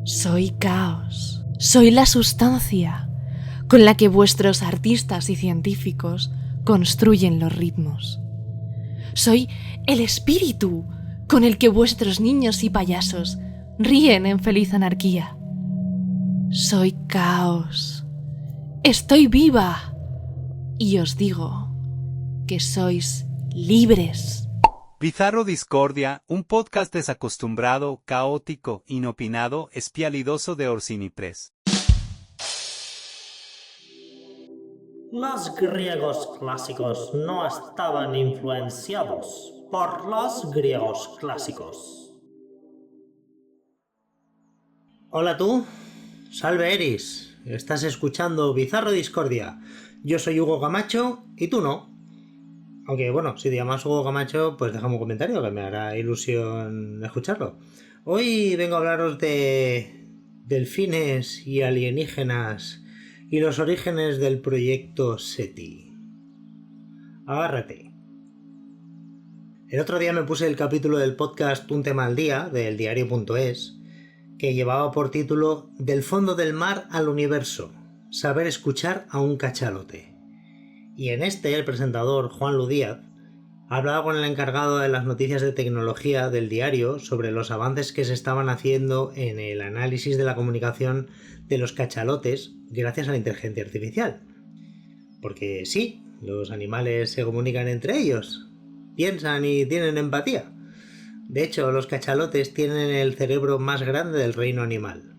Soy caos. Soy la sustancia con la que vuestros artistas y científicos construyen los ritmos. Soy el espíritu con el que vuestros niños y payasos ríen en feliz anarquía. Soy caos. Estoy viva. Y os digo que sois libres. Bizarro Discordia, un podcast desacostumbrado, caótico, inopinado, espialidoso de Orsini Press. Los griegos clásicos no estaban influenciados por los griegos clásicos. Hola tú, salve Eris, estás escuchando Bizarro Discordia. Yo soy Hugo Camacho y tú no. Aunque bueno, si te llamas Hugo Camacho, pues déjame un comentario que me hará ilusión escucharlo. Hoy vengo a hablaros de delfines y alienígenas y los orígenes del proyecto SETI. Agárrate. El otro día me puse el capítulo del podcast Un tema al día, del diario.es, que llevaba por título Del fondo del mar al universo, saber escuchar a un cachalote. Y en este, el presentador, Juan Lu Díaz, hablaba con el encargado de las noticias de tecnología del diario sobre los avances que se estaban haciendo en el análisis de la comunicación de los cachalotes gracias a la inteligencia artificial. Porque sí, los animales se comunican entre ellos, piensan y tienen empatía. De hecho, los cachalotes tienen el cerebro más grande del reino animal.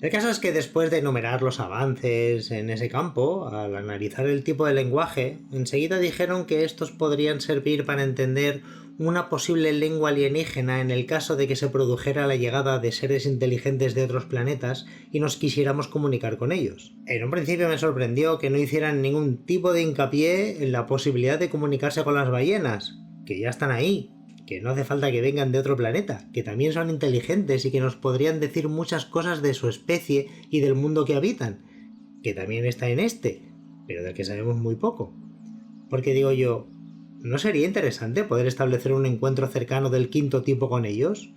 El caso es que después de enumerar los avances en ese campo, al analizar el tipo de lenguaje, enseguida dijeron que estos podrían servir para entender una posible lengua alienígena en el caso de que se produjera la llegada de seres inteligentes de otros planetas y nos quisiéramos comunicar con ellos. En un principio me sorprendió que no hicieran ningún tipo de hincapié en la posibilidad de comunicarse con las ballenas, que ya están ahí. Que no hace falta que vengan de otro planeta, que también son inteligentes y que nos podrían decir muchas cosas de su especie y del mundo que habitan, que también está en este, pero del que sabemos muy poco. Porque digo yo, ¿no sería interesante poder establecer un encuentro cercano del quinto tipo con ellos?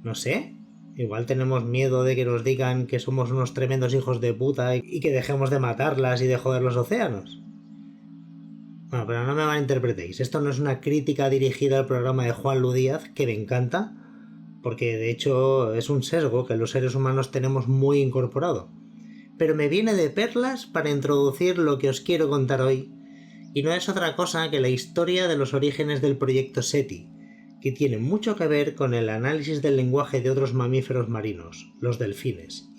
No sé, igual tenemos miedo de que nos digan que somos unos tremendos hijos de puta y que dejemos de matarlas y de joder los océanos. Bueno, pero no me malinterpretéis, esto no es una crítica dirigida al programa de Juan Lu Díaz, que me encanta, porque de hecho es un sesgo que los seres humanos tenemos muy incorporado. Pero me viene de perlas para introducir lo que os quiero contar hoy, y no es otra cosa que la historia de los orígenes del proyecto SETI, que tiene mucho que ver con el análisis del lenguaje de otros mamíferos marinos, los delfines.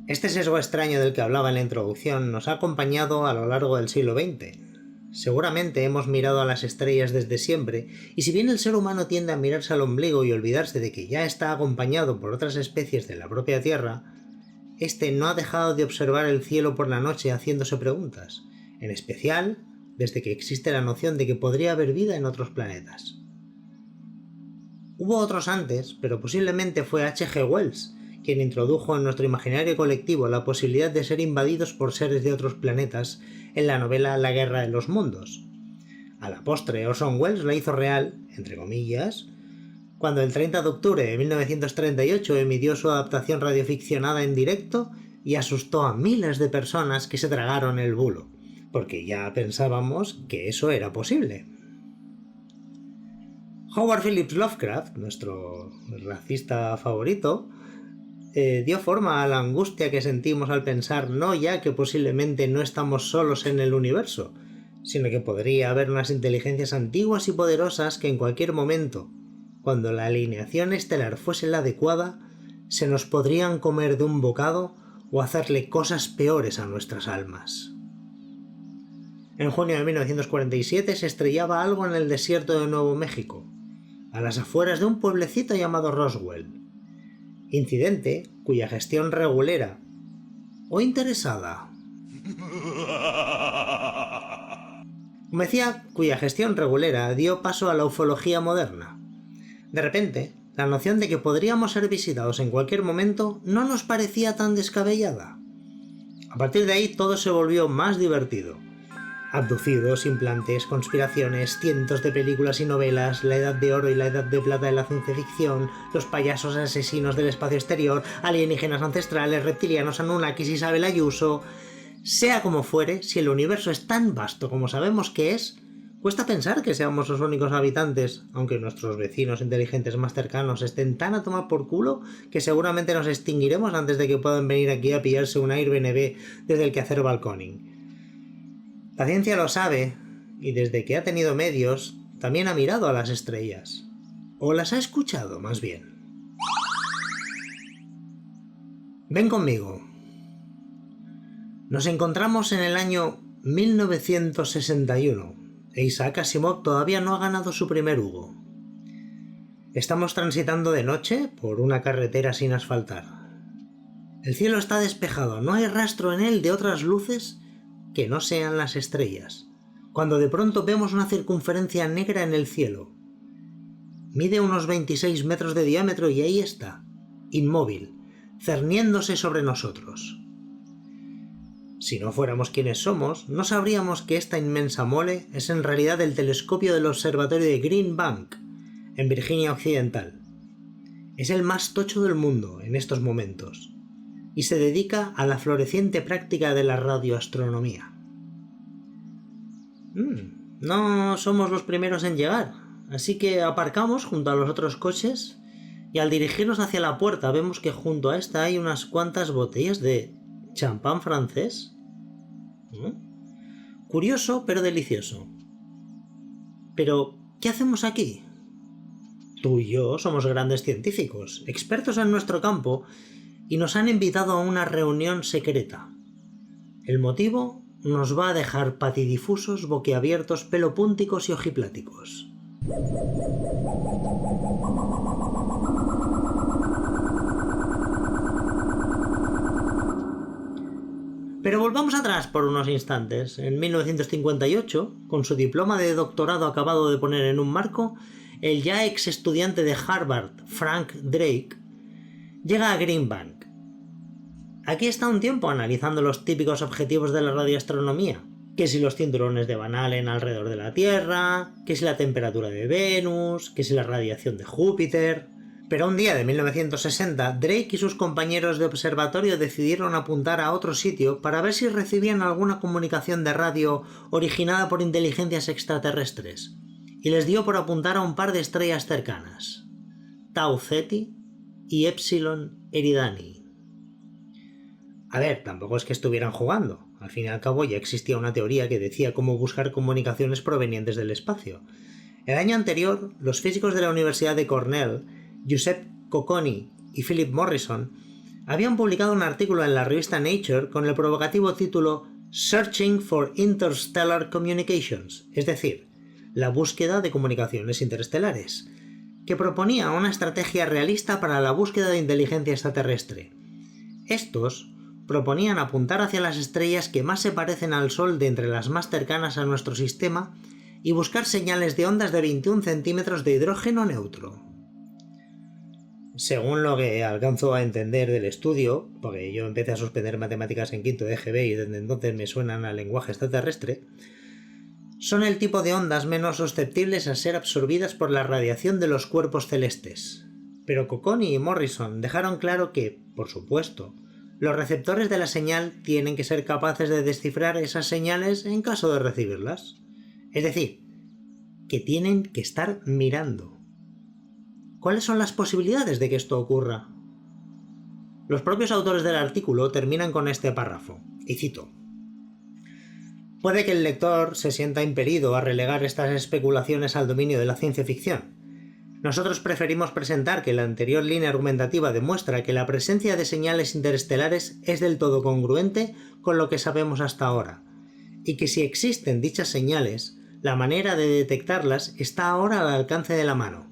Este sesgo extraño del que hablaba en la introducción nos ha acompañado a lo largo del siglo XX. Seguramente hemos mirado a las estrellas desde siempre, y si bien el ser humano tiende a mirarse al ombligo y olvidarse de que ya está acompañado por otras especies de la propia Tierra, este no ha dejado de observar el cielo por la noche haciéndose preguntas, en especial desde que existe la noción de que podría haber vida en otros planetas. Hubo otros antes, pero posiblemente fue H.G. Wells quien introdujo en nuestro imaginario colectivo la posibilidad de ser invadidos por seres de otros planetas en la novela La Guerra de los Mundos. A la postre, Orson Welles la hizo real, entre comillas, cuando el 30 de octubre de 1938 emitió su adaptación radioficcionada en directo y asustó a miles de personas que se tragaron el bulo, porque ya pensábamos que eso era posible. Howard Phillips Lovecraft, nuestro racista favorito, dio forma a la angustia que sentimos al pensar no ya que posiblemente no estamos solos en el universo, sino que podría haber unas inteligencias antiguas y poderosas que en cualquier momento, cuando la alineación estelar fuese la adecuada, se nos podrían comer de un bocado o hacerle cosas peores a nuestras almas. En junio de 1947 se estrellaba algo en el desierto de Nuevo México, a las afueras de un pueblecito llamado Roswell. Incidente cuya gestión regulera o interesada, como decía, cuya gestión regulera dio paso a la ufología moderna. De repente, la noción de que podríamos ser visitados en cualquier momento no nos parecía tan descabellada. A partir de ahí todo se volvió más divertido. Abducidos, implantes, conspiraciones, cientos de películas y novelas, la edad de oro y la edad de plata de la ciencia ficción, los payasos asesinos del espacio exterior, alienígenas ancestrales, reptilianos, Anunnakis, Isabel Ayuso... Sea como fuere, si el universo es tan vasto como sabemos que es, cuesta pensar que seamos los únicos habitantes, aunque nuestros vecinos inteligentes más cercanos estén tan a tomar por culo que seguramente nos extinguiremos antes de que puedan venir aquí a pillarse un Airbnb desde el quehacer balconing. La ciencia lo sabe, y desde que ha tenido medios, también ha mirado a las estrellas. O las ha escuchado, más bien. Ven conmigo. Nos encontramos en el año 1961 e Isaac Asimov todavía no ha ganado su primer Hugo. Estamos transitando de noche por una carretera sin asfaltar. El cielo está despejado, no hay rastro en él de otras luces que no sean las estrellas, cuando de pronto vemos una circunferencia negra en el cielo. Mide unos 26 metros de diámetro y ahí está, inmóvil, cerniéndose sobre nosotros. Si no fuéramos quienes somos, no sabríamos que esta inmensa mole es en realidad el telescopio del observatorio de Green Bank, en Virginia Occidental. Es el más tocho del mundo en estos momentos, y se dedica a la floreciente práctica de la radioastronomía. No somos los primeros en llegar, así que aparcamos junto a los otros coches y al dirigirnos hacia la puerta vemos que junto a esta hay unas cuantas botellas de champán francés. Curioso, pero delicioso. Pero, ¿qué hacemos aquí? Tú y yo somos grandes científicos, expertos en nuestro campo, y nos han invitado a una reunión secreta. El motivo nos va a dejar patidifusos, boquiabiertos, pelopúnticos y ojipláticos. Pero volvamos atrás por unos instantes. En 1958, con su diploma de doctorado acabado de poner en un marco, el ya ex estudiante de Harvard, Frank Drake, llega a Green Bank. Aquí está un tiempo analizando los típicos objetivos de la radioastronomía, que si los cinturones de Van Allen alrededor de la Tierra, que si la temperatura de Venus, que si la radiación de Júpiter... Pero un día de 1960, Drake y sus compañeros de observatorio decidieron apuntar a otro sitio para ver si recibían alguna comunicación de radio originada por inteligencias extraterrestres, y les dio por apuntar a un par de estrellas cercanas, Tau Ceti y Epsilon Eridani. A ver, tampoco es que estuvieran jugando, al fin y al cabo ya existía una teoría que decía cómo buscar comunicaciones provenientes del espacio. El año anterior, los físicos de la Universidad de Cornell, Giuseppe Cocconi y Philip Morrison, habían publicado un artículo en la revista Nature con el provocativo título Searching for Interstellar Communications, es decir, la búsqueda de comunicaciones interestelares, que proponía una estrategia realista para la búsqueda de inteligencia extraterrestre. Estos proponían apuntar hacia las estrellas que más se parecen al Sol de entre las más cercanas a nuestro sistema y buscar señales de ondas de 21 centímetros de hidrógeno neutro. Según lo que alcanzo a entender del estudio, porque yo empecé a suspender matemáticas en quinto de EGB y desde entonces me suenan al lenguaje extraterrestre, son el tipo de ondas menos susceptibles a ser absorbidas por la radiación de los cuerpos celestes. Pero Cocconi y Morrison dejaron claro que, por supuesto, los receptores de la señal tienen que ser capaces de descifrar esas señales en caso de recibirlas. Es decir, que tienen que estar mirando. ¿Cuáles son las posibilidades de que esto ocurra? Los propios autores del artículo terminan con este párrafo, y cito: puede que el lector se sienta impelido a relegar estas especulaciones al dominio de la ciencia ficción. Nosotros preferimos presentar que la anterior línea argumentativa demuestra que la presencia de señales interestelares es del todo congruente con lo que sabemos hasta ahora, y que si existen dichas señales, la manera de detectarlas está ahora al alcance de la mano.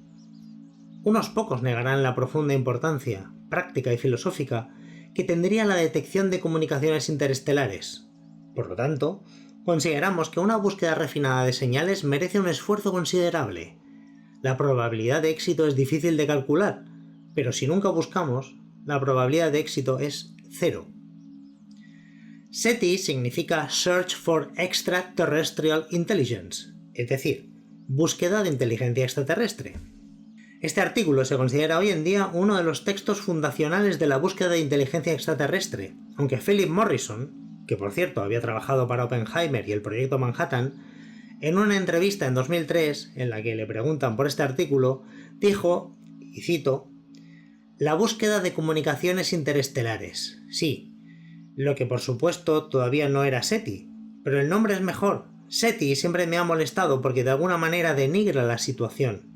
Unos pocos negarán la profunda importancia, práctica y filosófica que tendría la detección de comunicaciones interestelares. Por lo tanto, consideramos que una búsqueda refinada de señales merece un esfuerzo considerable. La probabilidad de éxito es difícil de calcular, pero si nunca buscamos, la probabilidad de éxito es 0. SETI significa Search for Extraterrestrial Intelligence, es decir, búsqueda de inteligencia extraterrestre. Este artículo se considera hoy en día uno de los textos fundacionales de la búsqueda de inteligencia extraterrestre, aunque Philip Morrison, que por cierto había trabajado para Oppenheimer y el proyecto Manhattan, en una entrevista en 2003 en la que le preguntan por este artículo, dijo, y cito, «La búsqueda de comunicaciones interestelares, sí, lo que por supuesto todavía no era SETI, pero el nombre es mejor. SETI siempre me ha molestado porque de alguna manera denigra la situación.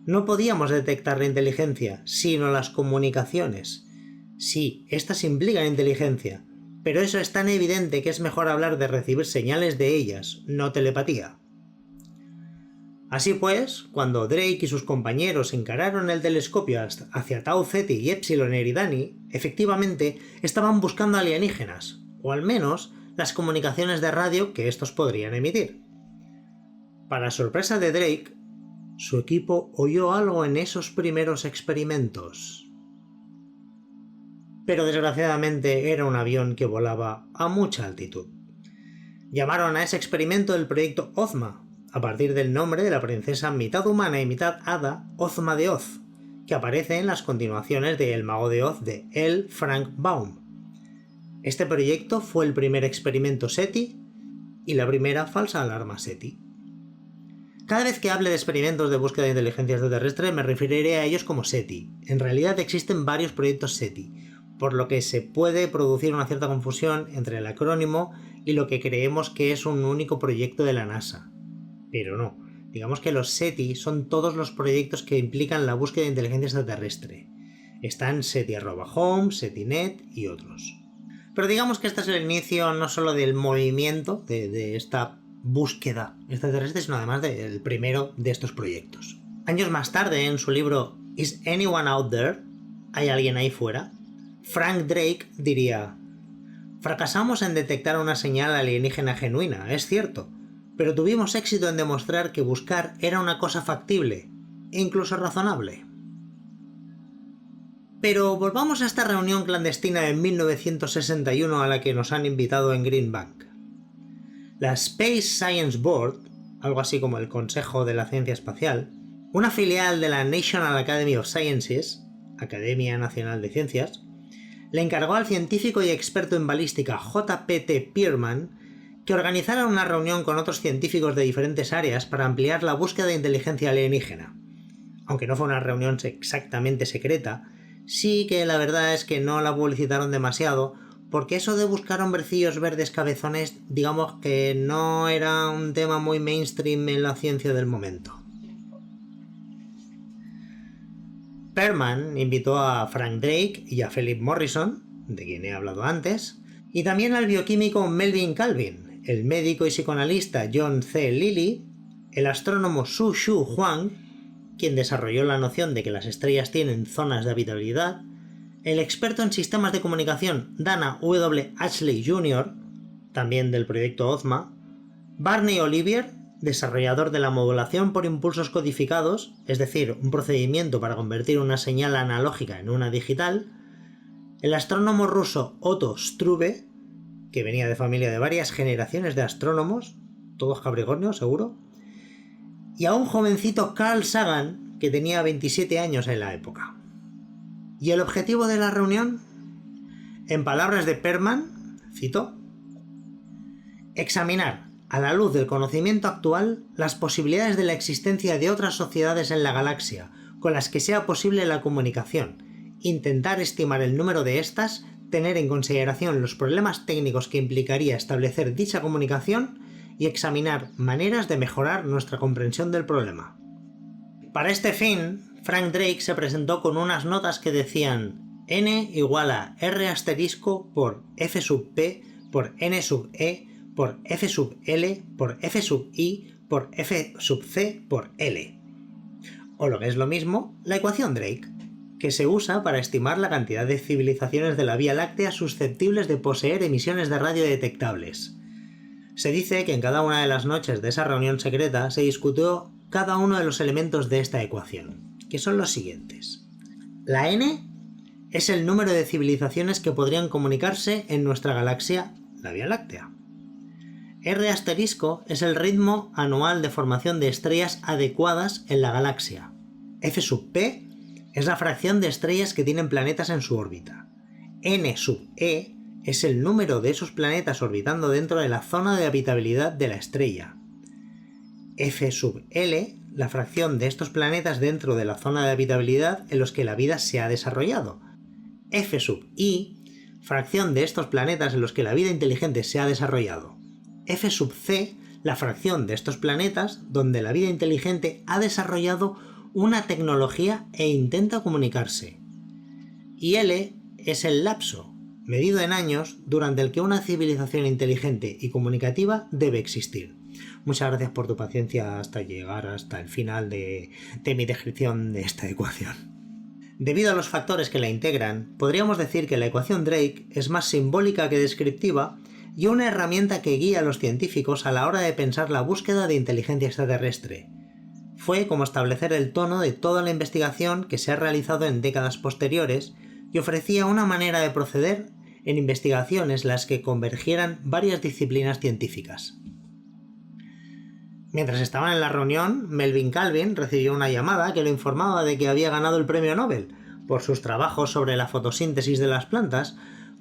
No podíamos detectar la inteligencia, sino las comunicaciones. Sí, estas implican inteligencia, pero eso es tan evidente que es mejor hablar de recibir señales de ellas, no telepatía». Así pues, cuando Drake y sus compañeros encararon el telescopio hacia Tau Ceti y Epsilon Eridani, efectivamente estaban buscando alienígenas, o al menos las comunicaciones de radio que estos podrían emitir. Para sorpresa de Drake, su equipo oyó algo en esos primeros experimentos. Pero desgraciadamente era un avión que volaba a mucha altitud. Llamaron a ese experimento el proyecto Ozma, a partir del nombre de la princesa mitad humana y mitad hada Ozma de Oz, que aparece en las continuaciones de El Mago de Oz de L. Frank Baum. Este proyecto fue el primer experimento SETI y la primera falsa alarma SETI. Cada vez que hable de experimentos de búsqueda de inteligencia extraterrestre me referiré a ellos como SETI. En realidad existen varios proyectos SETI, por lo que se puede producir una cierta confusión entre el acrónimo y lo que creemos que es un único proyecto de la NASA. Pero no, digamos que los SETI son todos los proyectos que implican la búsqueda de inteligencia extraterrestre. Están SETI@Home, SETINet y otros. Pero digamos que este es el inicio no solo del movimiento de esta búsqueda extraterrestre, sino además del primero de estos proyectos. Años más tarde, en su libro ¿Is anyone out there? ¿Hay alguien ahí fuera?, Frank Drake diría: «Fracasamos en detectar una señal alienígena genuina, es cierto, pero tuvimos éxito en demostrar que buscar era una cosa factible, e incluso razonable». Pero volvamos a esta reunión clandestina de 1961 a la que nos han invitado en Green Bank. La Space Science Board, algo así como el Consejo de la Ciencia Espacial, una filial de la National Academy of Sciences, Academia Nacional de Ciencias, le encargó al científico y experto en balística J.P.T. Pearman que organizara una reunión con otros científicos de diferentes áreas para ampliar la búsqueda de inteligencia alienígena. Aunque no fue una reunión exactamente secreta, sí que la verdad es que no la publicitaron demasiado, porque eso de buscar hombrecillos verdes cabezones, digamos que no era un tema muy mainstream en la ciencia del momento. Pearman invitó a Frank Drake y a Philip Morrison, de quien he hablado antes, y también al bioquímico Melvin Calvin, el médico y psicoanalista John C. Lilly, el astrónomo Su Shu Huang, quien desarrolló la noción de que las estrellas tienen zonas de habitabilidad, el experto en sistemas de comunicación Dana W. Ashley Jr., también del proyecto Ozma, Barney Olivier, desarrollador de la modulación por impulsos codificados, es decir, un procedimiento para convertir una señal analógica en una digital, el astrónomo ruso Otto Struve, que venía de familia de varias generaciones de astrónomos, todos capricornios seguro, y a un jovencito Carl Sagan, que tenía 27 años en la época. ¿Y el objetivo de la reunión? En palabras de Pearman, cito: «Examinar, a la luz del conocimiento actual, las posibilidades de la existencia de otras sociedades en la galaxia con las que sea posible la comunicación, intentar estimar el número de estas, tener en consideración los problemas técnicos que implicaría establecer dicha comunicación y examinar maneras de mejorar nuestra comprensión del problema». Para este fin, Frank Drake se presentó con unas notas que decían n = r* por f sub p por n sub e por F sub L por F sub I por F sub C por L. O lo que es lo mismo, la ecuación Drake, que se usa para estimar la cantidad de civilizaciones de la Vía Láctea susceptibles de poseer emisiones de radio detectables. Se dice que en cada una de las noches de esa reunión secreta se discutió cada uno de los elementos de esta ecuación, que son los siguientes. La n es el número de civilizaciones que podrían comunicarse en nuestra galaxia, la Vía Láctea. R asterisco es el ritmo anual de formación de estrellas adecuadas en la galaxia. F sub p es la fracción de estrellas que tienen planetas en su órbita. N sub e es el número de esos planetas orbitando dentro de la zona de habitabilidad de la estrella. F sub L, la fracción de estos planetas dentro de la zona de habitabilidad en los que la vida se ha desarrollado. F sub I, fracción de estos planetas en los que la vida inteligente se ha desarrollado. F sub C, la fracción de estos planetas donde la vida inteligente ha desarrollado una tecnología e intenta comunicarse. Y L es el lapso, medido en años, durante el que una civilización inteligente y comunicativa debe existir. Muchas gracias por tu paciencia hasta llegar hasta el final de mi descripción de esta ecuación. Debido a los factores que la integran, podríamos decir que la ecuación Drake es más simbólica que descriptiva y una herramienta que guía a los científicos a la hora de pensar la búsqueda de inteligencia extraterrestre. Fue como establecer el tono de toda la investigación que se ha realizado en décadas posteriores y ofrecía una manera de proceder en investigaciones en las que convergieran varias disciplinas científicas. Mientras estaban en la reunión, Melvin Calvin recibió una llamada que lo informaba de que había ganado el premio Nobel por sus trabajos sobre la fotosíntesis de las plantas,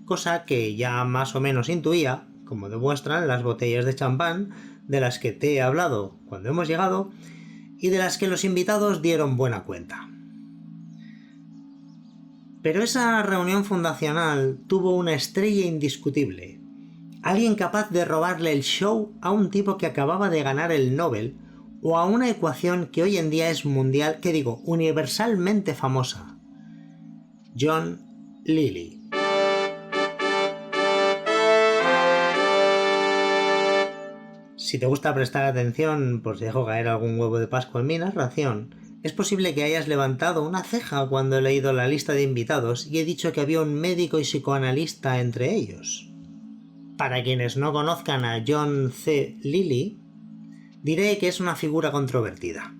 cosa que ya más o menos intuía, como demuestran las botellas de champán de las que te he hablado cuando hemos llegado y de las que los invitados dieron buena cuenta. Pero esa reunión fundacional tuvo una estrella indiscutible, alguien capaz de robarle el show a un tipo que acababa de ganar el Nobel o a una ecuación que hoy en día es universalmente famosa. John Lilly. Si te gusta prestar atención por si dejo caer algún huevo de Pascua en mi narración, es posible que hayas levantado una ceja cuando he leído la lista de invitados y he dicho que había un médico y psicoanalista entre ellos. Para quienes no conozcan a John C. Lilly, diré que es una figura controvertida.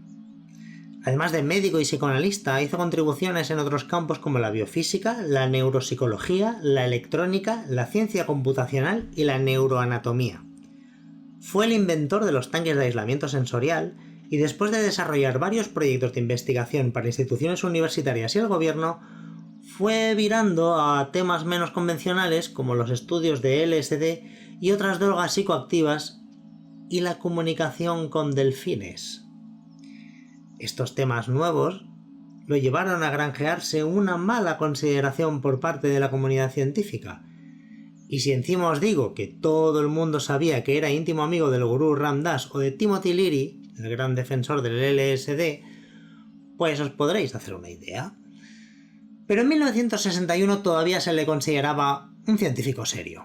Además de médico y psicoanalista, hizo contribuciones en otros campos como la biofísica, la neuropsicología, la electrónica, la ciencia computacional y la neuroanatomía. Fue el inventor de los tanques de aislamiento sensorial y después de desarrollar varios proyectos de investigación para instituciones universitarias y el gobierno, fue virando a temas menos convencionales como los estudios de LSD y otras drogas psicoactivas y la comunicación con delfines. Estos temas nuevos lo llevaron a granjearse una mala consideración por parte de la comunidad científica. Y si encima os digo que todo el mundo sabía que era íntimo amigo del gurú Ram Dass o de Timothy Leary, el gran defensor del LSD, pues os podréis hacer una idea. Pero en 1961 todavía se le consideraba un científico serio.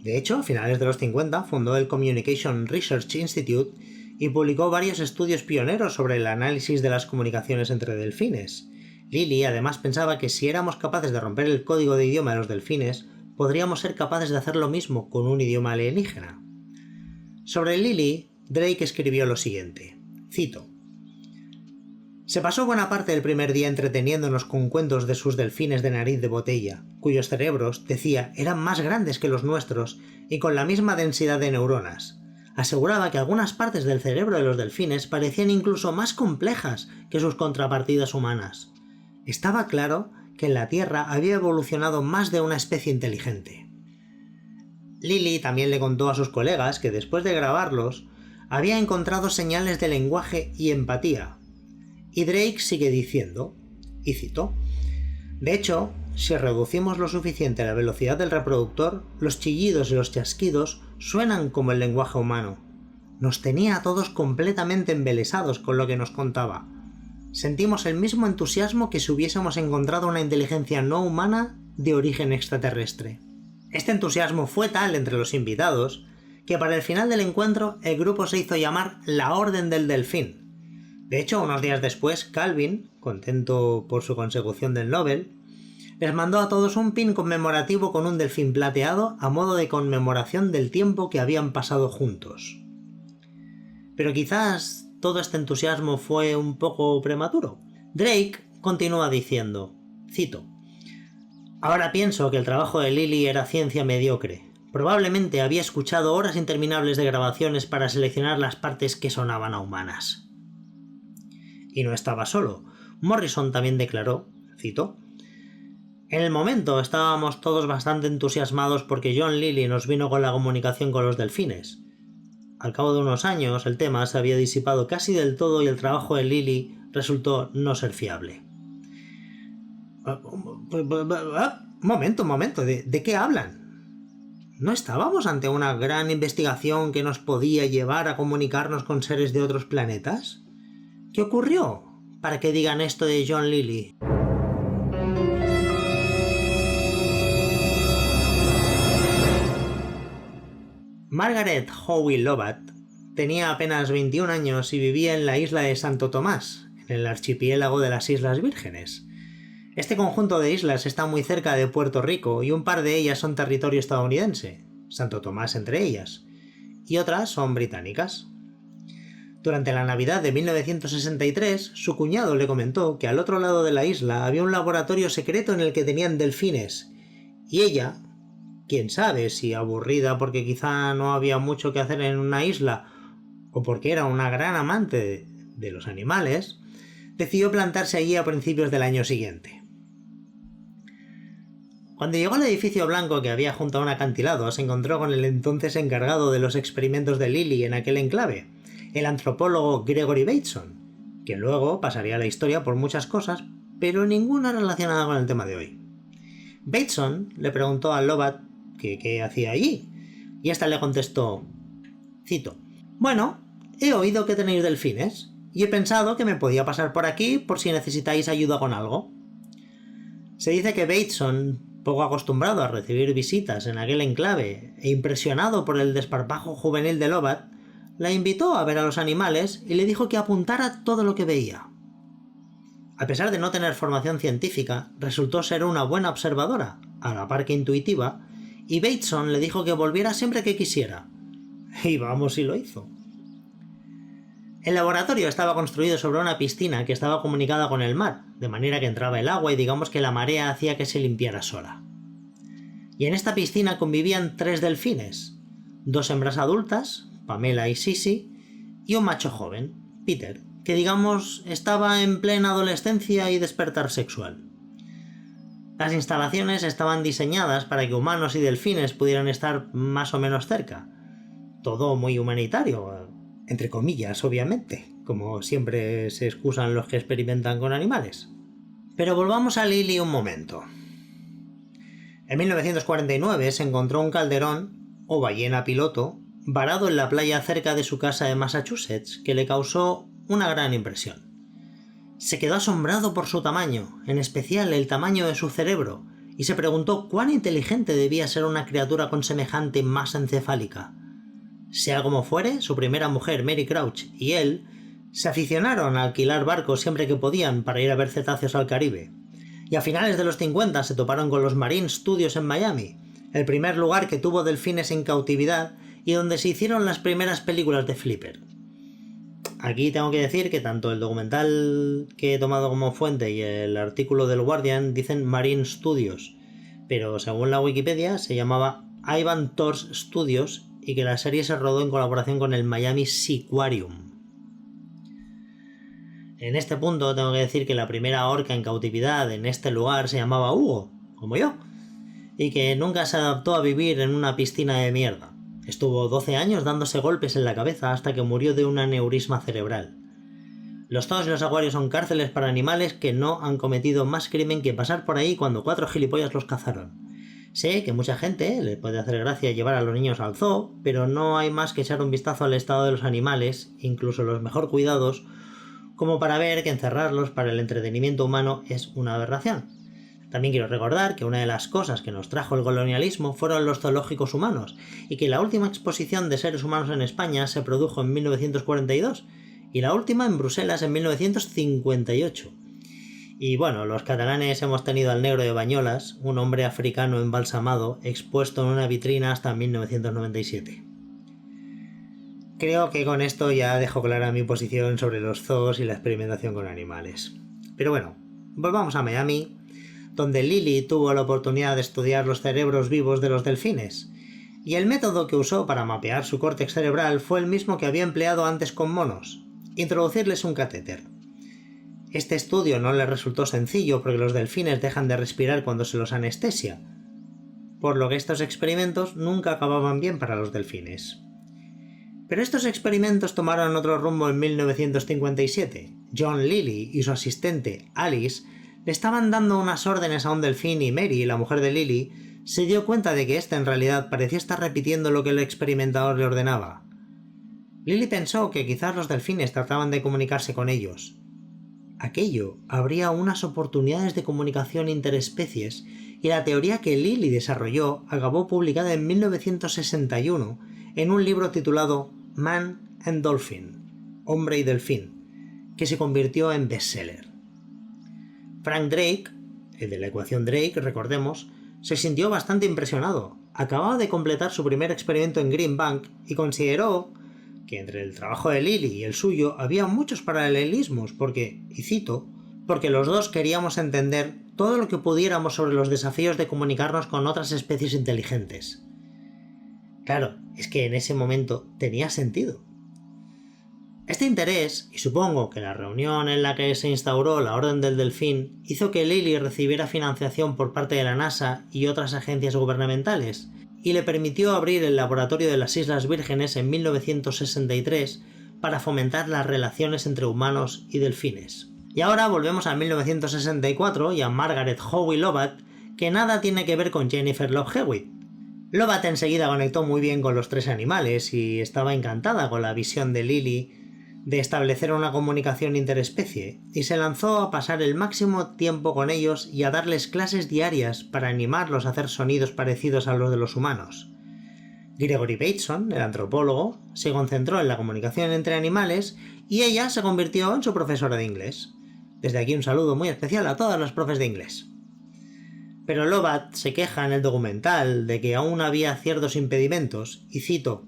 De hecho, a finales de los 50 fundó el Communication Research Institute y publicó varios estudios pioneros sobre el análisis de las comunicaciones entre delfines. Lilly además pensaba que si éramos capaces de romper el código de idioma de los delfines, podríamos ser capaces de hacer lo mismo con un idioma alienígena. Sobre Lilly, Drake escribió lo siguiente, cito: "Se pasó buena parte del primer día entreteniéndonos con cuentos de sus delfines de nariz de botella, cuyos cerebros, decía, eran más grandes que los nuestros y con la misma densidad de neuronas. Aseguraba que algunas partes del cerebro de los delfines parecían incluso más complejas que sus contrapartidas humanas. Estaba claro que en la Tierra había evolucionado más de una especie inteligente". Lilly también le contó a sus colegas que después de grabarlos, había encontrado señales de lenguaje y empatía. Y Drake sigue diciendo, y cito: "De hecho, si reducimos lo suficiente la velocidad del reproductor, los chillidos y los chasquidos suenan como el lenguaje humano. Nos tenía a todos completamente embelesados con lo que nos contaba. Sentimos el mismo entusiasmo que si hubiésemos encontrado una inteligencia no humana de origen extraterrestre". Este entusiasmo fue tal entre los invitados que para el final del encuentro el grupo se hizo llamar la Orden del Delfín. De hecho, unos días después, Calvin, contento por su consecución del Nobel, les mandó a todos un pin conmemorativo con un delfín plateado a modo de conmemoración del tiempo que habían pasado juntos. Pero quizás todo este entusiasmo fue un poco prematuro. Drake continúa diciendo, cito, «Ahora pienso que el trabajo de Lily era ciencia mediocre. Probablemente había escuchado horas interminables de grabaciones para seleccionar las partes que sonaban a humanas». Y no estaba solo. Morrison también declaró, cito, «En el momento estábamos todos bastante entusiasmados porque John Lilly nos vino con la comunicación con los delfines. Al cabo de unos años el tema se había disipado casi del todo y el trabajo de Lilly resultó no ser fiable». Momento, ¿de qué hablan? ¿No estábamos ante una gran investigación que nos podía llevar a comunicarnos con seres de otros planetas? ¿Qué ocurrió para que digan esto de John Lilly? Margaret Howe Lovatt tenía apenas 21 años y vivía en la isla de Santo Tomás, en el archipiélago de las Islas Vírgenes. Este conjunto de islas está muy cerca de Puerto Rico y un par de ellas son territorio estadounidense, Santo Tomás entre ellas, y otras son británicas. Durante la Navidad de 1963, su cuñado le comentó que al otro lado de la isla había un laboratorio secreto en el que tenían delfines, y ella, quién sabe si aburrida porque quizá no había mucho que hacer en una isla o porque era una gran amante de los animales, decidió plantarse allí a principios del año siguiente. Cuando llegó al edificio blanco que había junto a un acantilado, se encontró con el entonces encargado de los experimentos de Lilly en aquel enclave, el antropólogo Gregory Bateson, que luego pasaría a la historia por muchas cosas, pero ninguna relacionada con el tema de hoy. Bateson le preguntó a Lovatt que qué hacía allí, y ésta le contestó, cito, «Bueno, he oído que tenéis delfines, y he pensado que me podía pasar por aquí por si necesitáis ayuda con algo». Se dice que Bateson, poco acostumbrado a recibir visitas en aquel enclave e impresionado por el desparpajo juvenil de Lovatt, la invitó a ver a los animales y le dijo que apuntara todo lo que veía. A pesar de no tener formación científica, resultó ser una buena observadora, a la par que intuitiva, y Bateson le dijo que volviera siempre que quisiera. Y vamos si lo hizo. El laboratorio estaba construido sobre una piscina que estaba comunicada con el mar, de manera que entraba el agua y digamos que la marea hacía que se limpiara sola. Y en esta piscina convivían 3 delfines, 2 hembras adultas, Pamela y Sissy, y un macho joven, Peter, que digamos estaba en plena adolescencia y despertar sexual. Las instalaciones estaban diseñadas para que humanos y delfines pudieran estar más o menos cerca. Todo muy humanitario, entre comillas, obviamente, como siempre se excusan los que experimentan con animales. Pero volvamos a Lily un momento. En 1949 se encontró un calderón, o ballena piloto, varado en la playa cerca de su casa de Massachusetts, que le causó una gran impresión. Se quedó asombrado por su tamaño, en especial el tamaño de su cerebro, y se preguntó cuán inteligente debía ser una criatura con semejante masa encefálica. Sea como fuere, su primera mujer, Mary Crouch, y él se aficionaron a alquilar barcos siempre que podían para ir a ver cetáceos al Caribe. Y a finales de los 50 se toparon con los Marine Studios en Miami, el primer lugar que tuvo delfines en cautividad y donde se hicieron las primeras películas de Flipper. Aquí tengo que decir que tanto el documental que he tomado como fuente y el artículo del Guardian dicen Marine Studios, pero según la Wikipedia se llamaba Ivan Tors Studios y que la serie se rodó en colaboración con el Miami Seaquarium. En este punto tengo que decir que la primera orca en cautividad en este lugar se llamaba Hugo, como yo, y que nunca se adaptó a vivir en una piscina de mierda. Estuvo 12 años dándose golpes en la cabeza hasta que murió de un aneurisma cerebral. Los zoos y los acuarios son cárceles para animales que no han cometido más crimen que pasar por ahí cuando 4 gilipollas los cazaron. Sé que mucha gente le puede hacer gracia llevar a los niños al zoo, pero no hay más que echar un vistazo al estado de los animales, incluso los mejor cuidados, como para ver que encerrarlos para el entretenimiento humano es una aberración. También quiero recordar que una de las cosas que nos trajo el colonialismo fueron los zoológicos humanos, y que la última exposición de seres humanos en España se produjo en 1942, y la última en Bruselas en 1958. Y bueno, los catalanes hemos tenido al negro de Bañolas, un hombre africano embalsamado, expuesto en una vitrina hasta 1997. Creo que con esto ya dejo clara mi posición sobre los zoos y la experimentación con animales. Pero bueno, volvamos a Miami, donde Lily tuvo la oportunidad de estudiar los cerebros vivos de los delfines, y el método que usó para mapear su córtex cerebral fue el mismo que había empleado antes con monos: introducirles un catéter. Este estudio no le resultó sencillo porque los delfines dejan de respirar cuando se los anestesia, por lo que estos experimentos nunca acababan bien para los delfines. Pero estos experimentos tomaron otro rumbo en 1957. John Lilly y su asistente, Alice, le estaban dando unas órdenes a un delfín y Mary, la mujer de Lily, se dio cuenta de que éste en realidad parecía estar repitiendo lo que el experimentador le ordenaba. Lily pensó que quizás los delfines trataban de comunicarse con ellos. Aquello abría unas oportunidades de comunicación interespecies, y la teoría que Lily desarrolló acabó publicada en 1961 en un libro titulado Man and Dolphin, Hombre y Delfín, que se convirtió en bestseller. Frank Drake, el de la ecuación Drake, recordemos, se sintió bastante impresionado. Acababa de completar su primer experimento en Green Bank y consideró que entre el trabajo de Lily y el suyo había muchos paralelismos porque, y cito, porque los dos queríamos entender todo lo que pudiéramos sobre los desafíos de comunicarnos con otras especies inteligentes. Claro, es que en ese momento tenía sentido. Este interés, y supongo que la reunión en la que se instauró la Orden del Delfín, hizo que Lily recibiera financiación por parte de la NASA y otras agencias gubernamentales, y le permitió abrir el laboratorio de las Islas Vírgenes en 1963 para fomentar las relaciones entre humanos y delfines. Y ahora volvemos a 1964 y a Margaret Howe Lovatt, que nada tiene que ver con Jennifer Love Hewitt. Lovatt enseguida conectó muy bien con los tres animales y estaba encantada con la visión de Lily de establecer una comunicación interespecie, y se lanzó a pasar el máximo tiempo con ellos y a darles clases diarias para animarlos a hacer sonidos parecidos a los de los humanos. Gregory Bateson, el antropólogo, se concentró en la comunicación entre animales y ella se convirtió en su profesora de inglés. Desde aquí un saludo muy especial a todas las profes de inglés. Pero Lovatt se queja en el documental de que aún había ciertos impedimentos, y cito: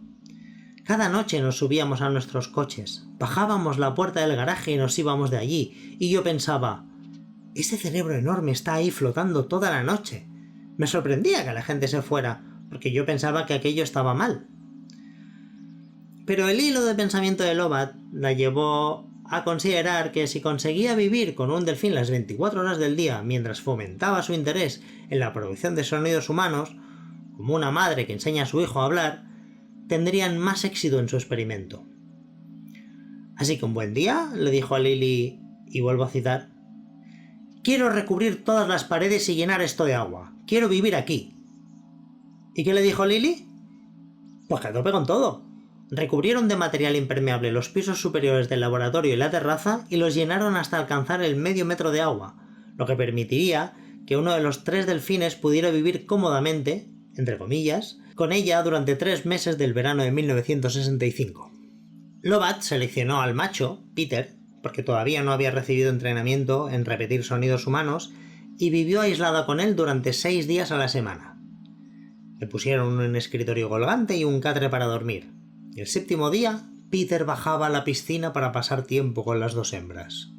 «Cada noche nos subíamos a nuestros coches, bajábamos la puerta del garaje y nos íbamos de allí, y yo pensaba, ese cerebro enorme está ahí flotando toda la noche. Me sorprendía que la gente se fuera, porque yo pensaba que aquello estaba mal». Pero el hilo de pensamiento de Lovatt la llevó a considerar que si conseguía vivir con un delfín las 24 horas del día mientras fomentaba su interés en la producción de sonidos humanos, como una madre que enseña a su hijo a hablar, tendrían más éxito en su experimento. Así que un buen día le dijo a Lily, y vuelvo a citar: «Quiero recubrir todas las paredes y llenar esto de agua. Quiero vivir aquí». ¿Y qué le dijo Lily? Pues que a tope con todo. Recubrieron de material impermeable los pisos superiores del laboratorio y la terraza y los llenaron hasta alcanzar el medio metro de agua, lo que permitiría que uno de los 3 delfines pudiera vivir cómodamente, entre comillas, con ella durante 3 meses del verano de 1965. Lovatt seleccionó al macho, Peter, porque todavía no había recibido entrenamiento en repetir sonidos humanos, y vivió aislada con él durante 6 días a la semana. Le pusieron un escritorio colgante y un catre para dormir. Y el 7º día, Peter bajaba a la piscina para pasar tiempo con las 2 hembras.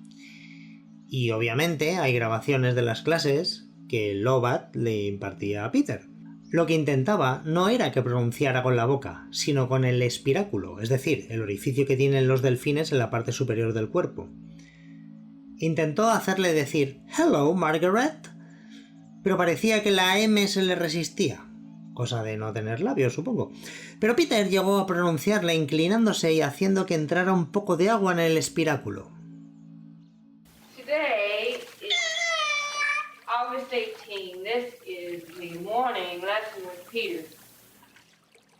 Y obviamente hay grabaciones de las clases que Lovatt le impartía a Peter. Lo que intentaba no era que pronunciara con la boca, sino con el espiráculo, es decir, el orificio que tienen los delfines en la parte superior del cuerpo. Intentó hacerle decir «Hello, Margaret», pero parecía que la M se le resistía, cosa de no tener labios, supongo. Pero Peter llegó a pronunciarla inclinándose y haciendo que entrara un poco de agua en el espiráculo. Today is August 18. This is the morning lesson with Peter.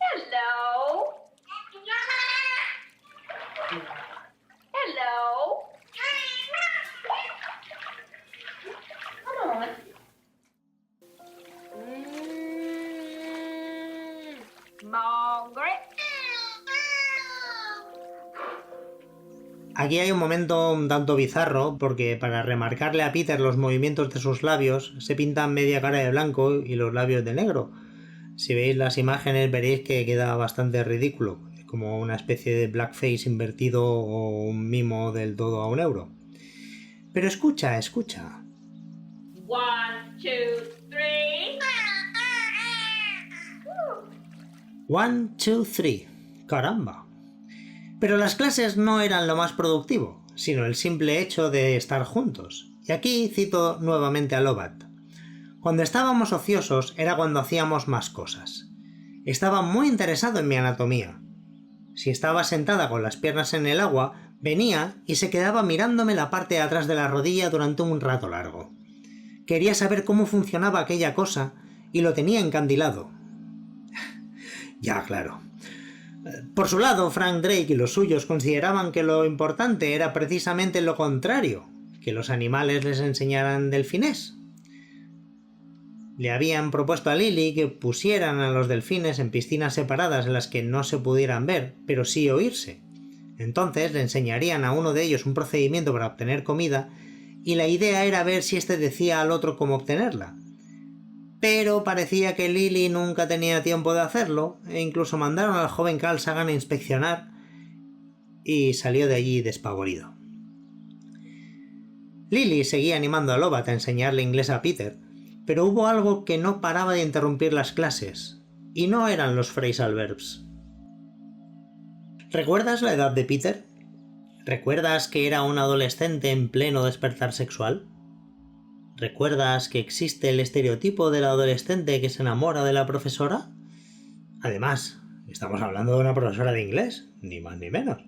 Hello. Hello. Come on. Aquí hay un momento un tanto bizarro, porque para remarcarle a Peter los movimientos de sus labios, se pintan media cara de blanco y los labios de negro. Si veis las imágenes veréis que queda bastante ridículo, como una especie de blackface invertido o un mimo del todo a €1. Pero escucha. 1, 2, 3. 1, 2, 3. Caramba. Pero las clases no eran lo más productivo, sino el simple hecho de estar juntos. Y aquí cito nuevamente a Lobat. Cuando estábamos ociosos era cuando hacíamos más cosas. Estaba muy interesado en mi anatomía. Si estaba sentada con las piernas en el agua, venía y se quedaba mirándome la parte de atrás de la rodilla durante un rato largo. Quería saber cómo funcionaba aquella cosa y lo tenía encandilado. Ya, claro. Por su lado, Frank Drake y los suyos consideraban que lo importante era precisamente lo contrario, que los animales les enseñaran delfinés. Le habían propuesto a Lily que pusieran a los delfines en piscinas separadas en las que no se pudieran ver, pero sí oírse. Entonces le enseñarían a uno de ellos un procedimiento para obtener comida y la idea era ver si éste decía al otro cómo obtenerla. Pero parecía que Lily nunca tenía tiempo de hacerlo e incluso mandaron al joven Carl Sagan a inspeccionar y salió de allí despavorido. Lily seguía animando a Lobat a enseñarle inglés a Peter, pero hubo algo que no paraba de interrumpir las clases, y no eran los phrasal verbs. ¿Recuerdas la edad de Peter? ¿Recuerdas que era un adolescente en pleno despertar sexual? ¿Recuerdas que existe el estereotipo del adolescente que se enamora de la profesora? Además, estamos hablando de una profesora de inglés, ni más ni menos.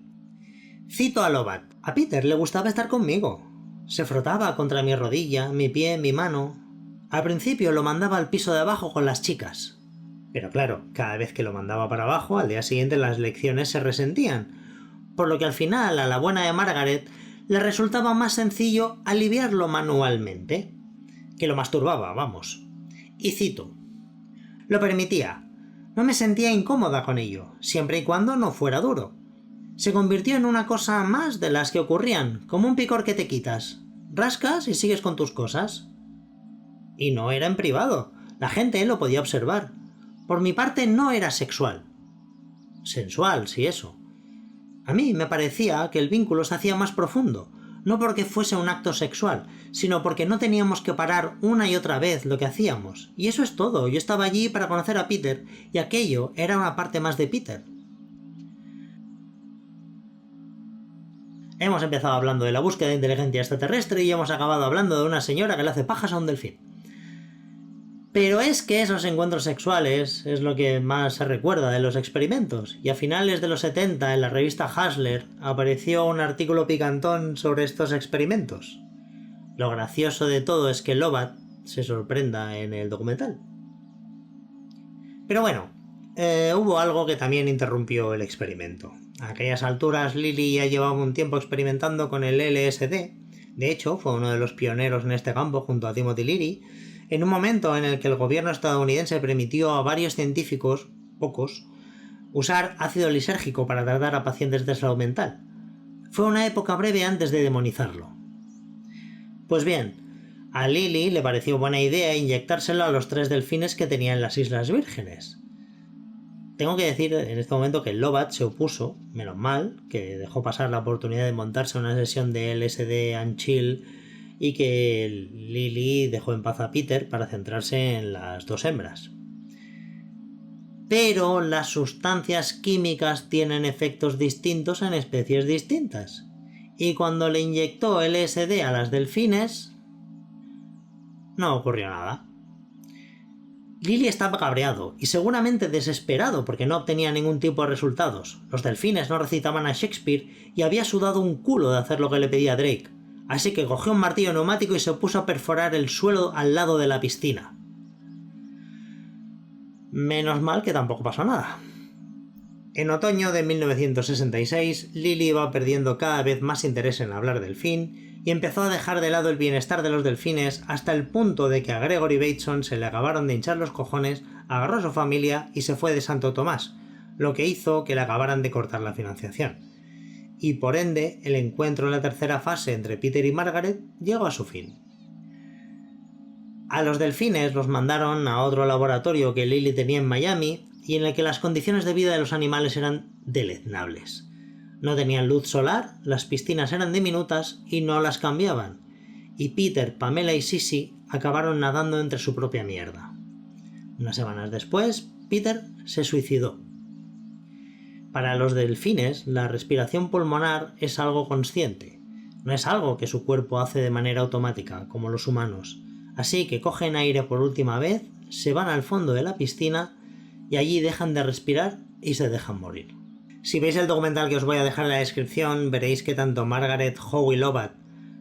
Cito a Lobat. A Peter le gustaba estar conmigo. Se frotaba contra mi rodilla, mi pie, mi mano. Al principio lo mandaba al piso de abajo con las chicas. Pero claro, cada vez que lo mandaba para abajo, al día siguiente las lecciones se resentían, por lo que al final a la buena de Margaret le resultaba más sencillo aliviarlo manualmente, que lo masturbaba, vamos. Y cito: lo permitía. No me sentía incómoda con ello, siempre y cuando no fuera duro. Se convirtió en una cosa más de las que ocurrían, como un picor que te quitas. Rascas y sigues con tus cosas. Y no era en privado, la gente lo podía observar. Por mi parte no era sexual. Sensual, sí, eso. A mí me parecía que el vínculo se hacía más profundo, no porque fuese un acto sexual, sino porque no teníamos que parar una y otra vez lo que hacíamos. Y eso es todo, yo estaba allí para conocer a Peter, y aquello era una parte más de Peter. Hemos empezado hablando de la búsqueda de inteligencia extraterrestre y hemos acabado hablando de una señora que le hace pajas a un delfín. Pero es que esos encuentros sexuales es lo que más se recuerda de los experimentos, y a finales de los 70 en la revista Hustler apareció un artículo picantón sobre estos experimentos. Lo gracioso de todo es que Lobat se sorprenda en el documental. Pero bueno, hubo algo que también interrumpió el experimento. A aquellas alturas Lily ya llevaba un tiempo experimentando con el LSD, de hecho fue uno de los pioneros en este campo junto a Timothy Leary, en un momento en el que el gobierno estadounidense permitió a varios científicos, pocos, usar ácido lisérgico para tratar a pacientes de salud mental. Fue una época breve antes de demonizarlo. Pues bien, a Lily le pareció buena idea inyectárselo a los 3 delfines que tenía en las Islas Vírgenes. Tengo que decir en este momento que Lobat se opuso, menos mal, que dejó pasar la oportunidad de montarse una sesión de LSD and chill y que Lily dejó en paz a Peter para centrarse en las 2 hembras. Pero las sustancias químicas tienen efectos distintos en especies distintas, y cuando le inyectó LSD a las delfines, no ocurrió nada. Lily estaba cabreado y seguramente desesperado porque no obtenía ningún tipo de resultados. Los delfines no recitaban a Shakespeare y había sudado un culo de hacer lo que le pedía Drake. Así que cogió un martillo neumático y se puso a perforar el suelo al lado de la piscina. Menos mal que tampoco pasó nada. En otoño de 1966, Lily iba perdiendo cada vez más interés en hablar delfín y empezó a dejar de lado el bienestar de los delfines hasta el punto de que a Gregory Bateson se le acabaron de hinchar los cojones, agarró a su familia y se fue de Santo Tomás, lo que hizo que le acabaran de cortar la financiación. y por ende el encuentro en la tercera fase entre Peter y Margaret llegó a su fin. A los delfines los mandaron a otro laboratorio que Lily tenía en Miami y en el que las condiciones de vida de los animales eran deleznables. No tenían luz solar, las piscinas eran diminutas y no las cambiaban, y Peter, Pamela y Sissy acabaron nadando entre su propia mierda. Unas semanas después, Peter se suicidó. Para los delfines, la respiración pulmonar es algo consciente, no es algo que su cuerpo hace de manera automática, como los humanos. Así que cogen aire por última vez, se van al fondo de la piscina y allí dejan de respirar y se dejan morir. Si veis el documental que os voy a dejar en la descripción, veréis que tanto Margaret Howie Lovatt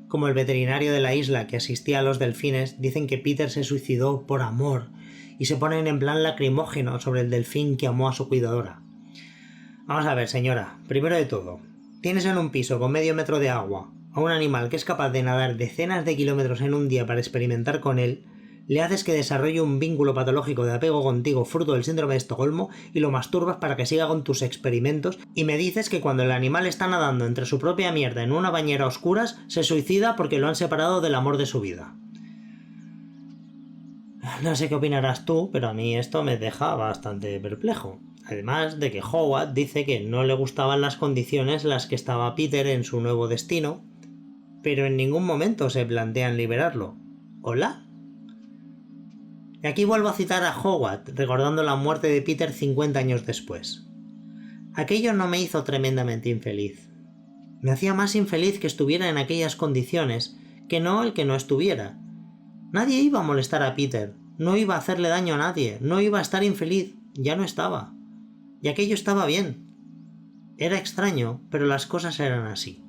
como el veterinario de la isla que asistía a los delfines dicen que Peter se suicidó por amor y se ponen en plan lacrimógeno sobre el delfín que amó a su cuidadora. Vamos a ver, señora, primero de todo, tienes en un piso con medio metro de agua a un animal que es capaz de nadar decenas de kilómetros en un día para experimentar con él, le haces que desarrolle un vínculo patológico de apego contigo fruto del síndrome de Estocolmo y lo masturbas para que siga con tus experimentos y me dices que cuando el animal está nadando entre su propia mierda en una bañera a oscuras se suicida porque lo han separado del amor de su vida. No sé qué opinarás tú, pero a mí esto me deja bastante perplejo. Además de que Howard dice que no le gustaban las condiciones en las que estaba Peter en su nuevo destino, pero en ningún momento se plantean liberarlo. ¿Hola? Y aquí vuelvo a citar a Howard, recordando la muerte de Peter 50 años después. Aquello no me hizo tremendamente infeliz. Me hacía más infeliz que estuviera en aquellas condiciones que no el que no estuviera. Nadie iba a molestar a Peter, no iba a hacerle daño a nadie, no iba a estar infeliz, ya no estaba. Y aquello estaba bien. Era extraño, pero las cosas eran así.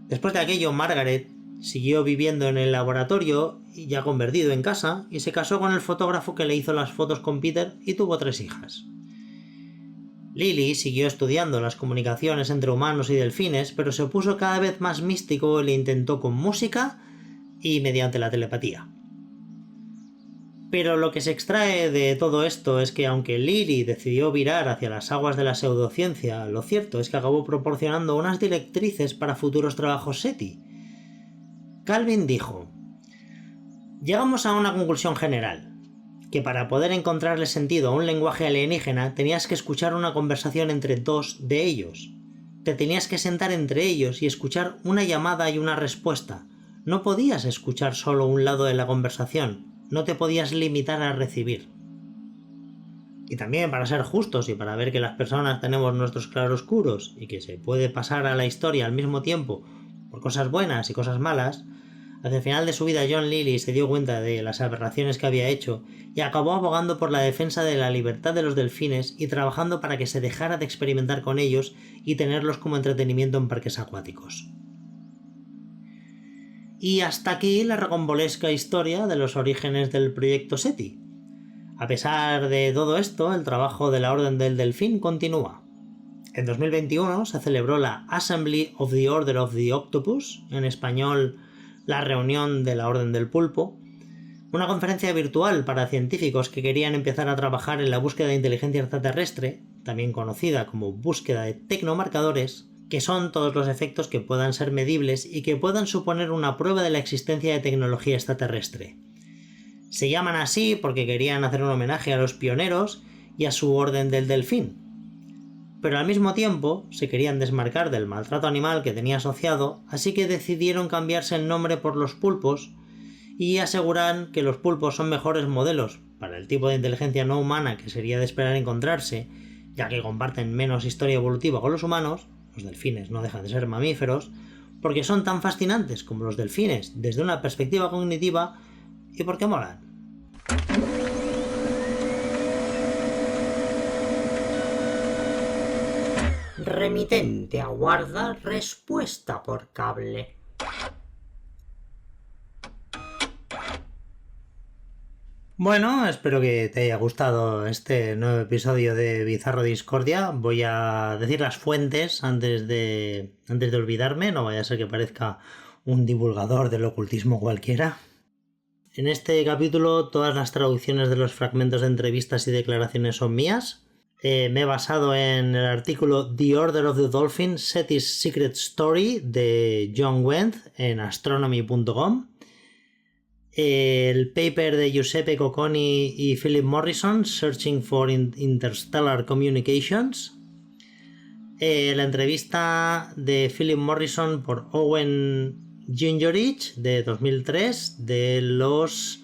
Después de aquello, Margaret siguió viviendo en el laboratorio, ya convertido en casa, y se casó con el fotógrafo que le hizo las fotos con Peter y tuvo 3 hijas. Lily siguió estudiando las comunicaciones entre humanos y delfines, pero se puso cada vez más místico y le intentó con música y mediante la telepatía. Pero lo que se extrae de todo esto es que aunque Lily decidió virar hacia las aguas de la pseudociencia, lo cierto es que acabó proporcionando unas directrices para futuros trabajos SETI. Calvin dijo: llegamos a una conclusión general, que para poder encontrarle sentido a un lenguaje alienígena tenías que escuchar una conversación entre 2 de ellos. Te tenías que sentar entre ellos y escuchar una llamada y una respuesta. No podías escuchar solo un lado de la conversación, no te podías limitar a recibir. Y también para ser justos y para ver que las personas tenemos nuestros claroscuros y que se puede pasar a la historia al mismo tiempo por cosas buenas y cosas malas, hacia el final de su vida John Lilly se dio cuenta de las aberraciones que había hecho y acabó abogando por la defensa de la libertad de los delfines y trabajando para que se dejara de experimentar con ellos y tenerlos como entretenimiento en parques acuáticos. Y hasta aquí la rocambolesca historia de los orígenes del proyecto SETI. A pesar de todo esto, el trabajo de la Orden del Delfín continúa. En 2021 se celebró la Assembly of the Order of the Octopus, en español la reunión de la Orden del Pulpo, una conferencia virtual para científicos que querían empezar a trabajar en la búsqueda de inteligencia extraterrestre, también conocida como búsqueda de tecnomarcadores, que son todos los efectos que puedan ser medibles y que puedan suponer una prueba de la existencia de tecnología extraterrestre. Se llaman así porque querían hacer un homenaje a los pioneros y a su Orden del Delfín. Pero al mismo tiempo se querían desmarcar del maltrato animal que tenía asociado, así que decidieron cambiarse el nombre por los pulpos y aseguran que los pulpos son mejores modelos para el tipo de inteligencia no humana que sería de esperar encontrarse, ya que comparten menos historia evolutiva con los humanos, los delfines no dejan de ser mamíferos, porque son tan fascinantes como los delfines desde una perspectiva cognitiva y porque molan. Remitente aguarda respuesta por cable. Bueno, espero que te haya gustado este nuevo episodio de Bizarro Discordia. Voy a decir las fuentes antes de olvidarme, no vaya a ser que parezca un divulgador del ocultismo cualquiera. En este capítulo todas las traducciones de los fragmentos de entrevistas y declaraciones son mías. Me he basado en el artículo The Order of the Dolphin, SETI's Secret Story de John Wendt en astronomy.com. El paper de Giuseppe Cocconi y Philip Morrison, Searching for Interstellar Communications. La entrevista de Philip Morrison por Owen Gingerich de 2003 de los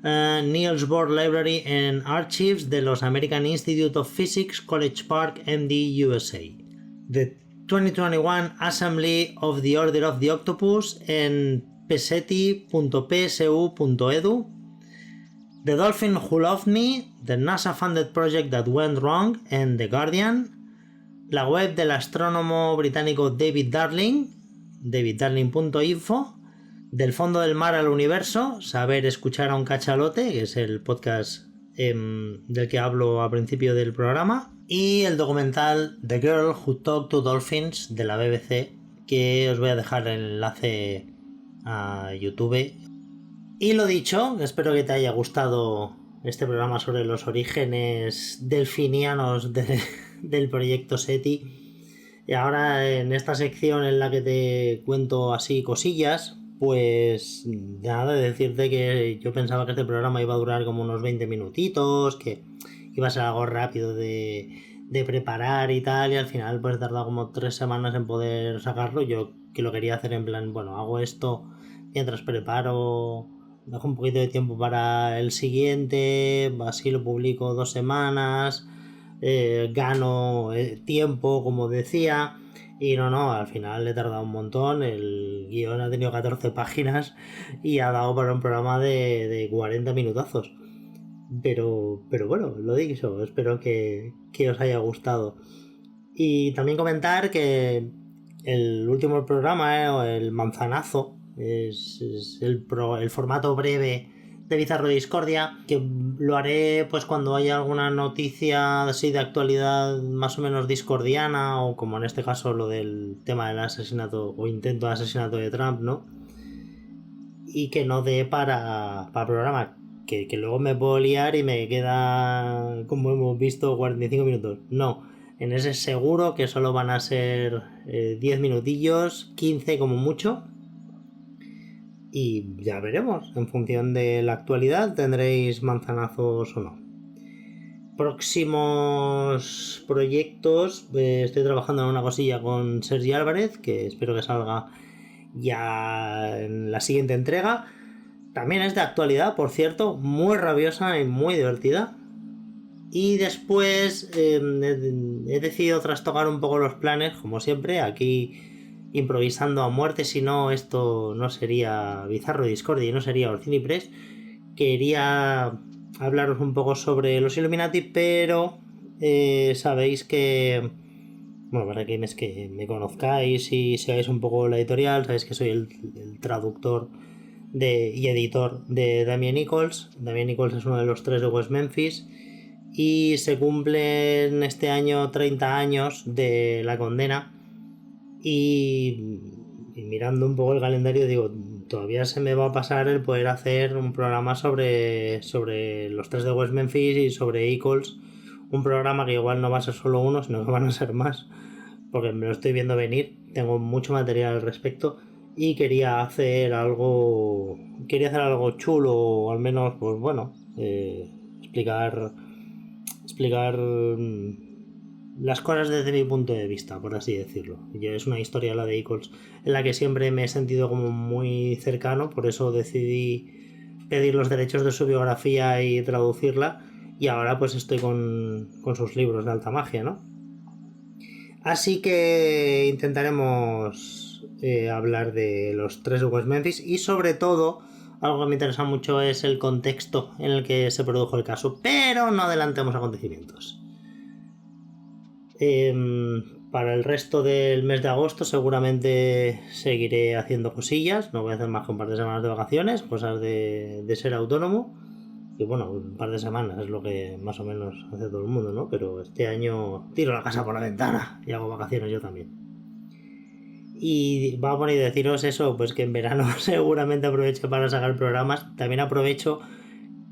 Niels Bohr Library and Archives de los American Institute of Physics, College Park, MD, USA. The 2021 Assembly of the Order of the Octopus en peseti.psu.edu. The Dolphin Who Loved Me, the NASA-funded project that went wrong, en The Guardian. La web del astrónomo británico David Darling, daviddarling.info. Del fondo del mar al universo, saber escuchar a un cachalote, que es el podcast del que hablo al principio del programa. Y el documental The Girl Who Talked to Dolphins de la BBC, que os voy a dejar el enlace a YouTube. Y lo dicho, espero que te haya gustado este programa sobre los orígenes delfinianos del proyecto SETI. Y ahora en esta sección en la que te cuento así cosillas, pues nada, de decirte que yo pensaba que este programa iba a durar como unos 20 minutitos, que iba a ser algo rápido de preparar y tal, y al final pues he tardado como 3 semanas en poder sacarlo. Yo que lo quería hacer en plan, bueno, hago esto mientras preparo, dejo un poquito de tiempo para el siguiente, así lo publico 2 semanas, gano tiempo, como decía. Y no, al final he tardado un montón. El guión ha tenido 14 páginas y ha dado para un programa de 40 minutazos. Pero bueno, lo dicho, espero que os haya gustado. Y también comentar que el último programa, el manzanazo, es el formato breve de Bizarro Discordia, que lo haré pues cuando haya alguna noticia así de actualidad más o menos discordiana, o como en este caso lo del tema del asesinato o intento de asesinato de Trump, ¿no? Y que no dé para programa, que luego me puedo liar y me queda, como hemos visto, 45 minutos. No, en ese seguro que solo van a ser 10 minutillos, 15 como mucho. Y ya veremos, en función de la actualidad tendréis manzanazos o no. Próximos proyectos, estoy trabajando en una cosilla con Sergi Álvarez, que espero que salga ya en la siguiente entrega. También es de actualidad, por cierto, muy rabiosa y muy divertida. Y después he decidido trastocar un poco los planes, como siempre, aquí improvisando a muerte, si no esto no sería Bizarro Discordia y no sería Orsini Press. Quería hablaros un poco sobre los Illuminati, pero sabéis que, bueno, para quienes que me conozcáis y seáis un poco la editorial, sabéis que soy el traductor y editor de Damien Nichols. Damien Nichols es uno de los 3 de West Memphis y se cumplen este año 30 años de la condena. Y mirando un poco el calendario digo, todavía se me va a pasar el poder hacer un programa sobre los 3 de West Memphis y sobre Eccles, un programa que igual no va a ser solo uno, sino que van a ser más, porque me lo estoy viendo venir, tengo mucho material al respecto y quería hacer algo chulo, o al menos, pues bueno, explicar las cosas desde mi punto de vista, por así decirlo. Es una historia, la de Eccles, en la que siempre me he sentido como muy cercano, por eso decidí pedir los derechos de su biografía y traducirla, y ahora pues estoy con sus libros de alta magia, ¿no? Así que intentaremos hablar de los 3 de West Memphis, y sobre todo algo que me interesa mucho es el contexto en el que se produjo el caso, pero no adelantemos acontecimientos. Para el resto del mes de agosto seguramente seguiré haciendo cosillas, no voy a hacer más que un par de semanas de vacaciones, cosas de ser autónomo, y bueno, un par de semanas es lo que más o menos hace todo el mundo, ¿no? Pero este año tiro la casa por la ventana y hago vacaciones yo también. Y vamos a deciros eso, pues que en verano seguramente aproveche para sacar programas. También aprovecho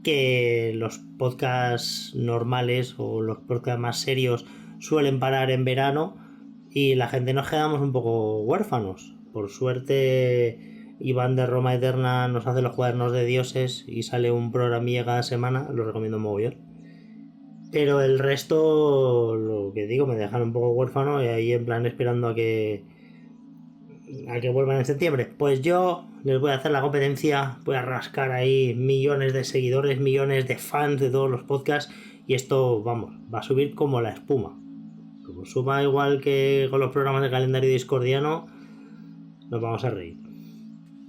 que los podcasts normales o los podcasts más serios suelen parar en verano y la gente nos quedamos un poco huérfanos. Por suerte, Iván de Roma Eterna nos hace los cuadernos de dioses y sale un programilla cada semana, lo recomiendo mogollón. Pero el resto, lo que digo, me dejan un poco huérfano y ahí en plan esperando a que vuelvan en septiembre. Pues yo les voy a hacer la competencia, voy a rascar ahí millones de seguidores, millones de fans de todos los podcasts y esto, vamos, va a subir como la espuma. Como suba igual que con los programas de calendario discordiano, nos vamos a reír.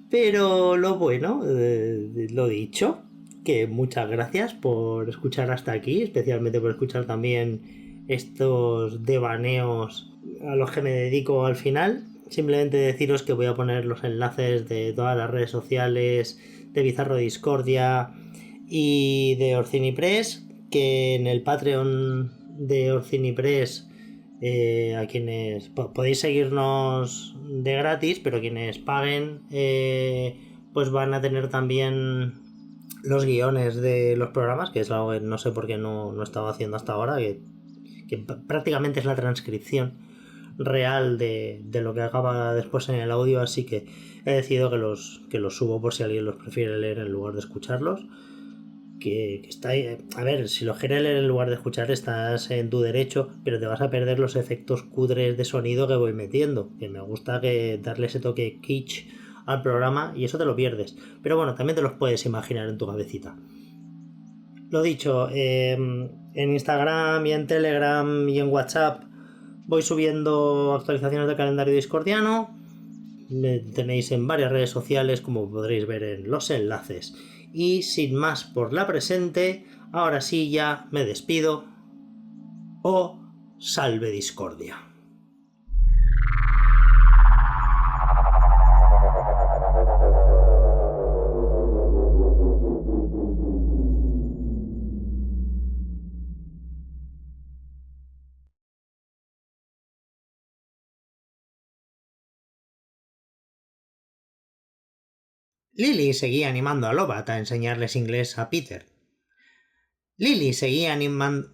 Pero lo bueno, lo dicho, que muchas gracias por escuchar hasta aquí, especialmente por escuchar también estos devaneos a los que me dedico al final. Simplemente deciros que voy a poner los enlaces de todas las redes sociales de Bizarro Discordia y de Orsini Press, que en el Patreon de Orsini Press, a quienes podéis seguirnos de gratis, pero quienes paguen pues van a tener también los guiones de los programas, que es algo que no sé por qué no he estado haciendo hasta ahora, que prácticamente es la transcripción real de lo que acaba después en el audio, así que he decidido que los subo por si alguien los prefiere leer en lugar de escucharlos. Que está ahí. A ver, si los quieres leer en lugar de escuchar estás en tu derecho, pero te vas a perder los efectos cutres de sonido que voy metiendo, que me gusta darle ese toque kitsch al programa y eso te lo pierdes, pero bueno, también te los puedes imaginar en tu cabecita. Lo dicho, en Instagram y en Telegram y en WhatsApp voy subiendo actualizaciones del calendario discordiano. Me tenéis en varias redes sociales, como podréis ver en los enlaces. Y sin más por la presente, ahora sí ya me despido. ¡Oh, salve discordia! Lily seguía animando a Lobat a enseñarles inglés a Peter. Lily seguía animando...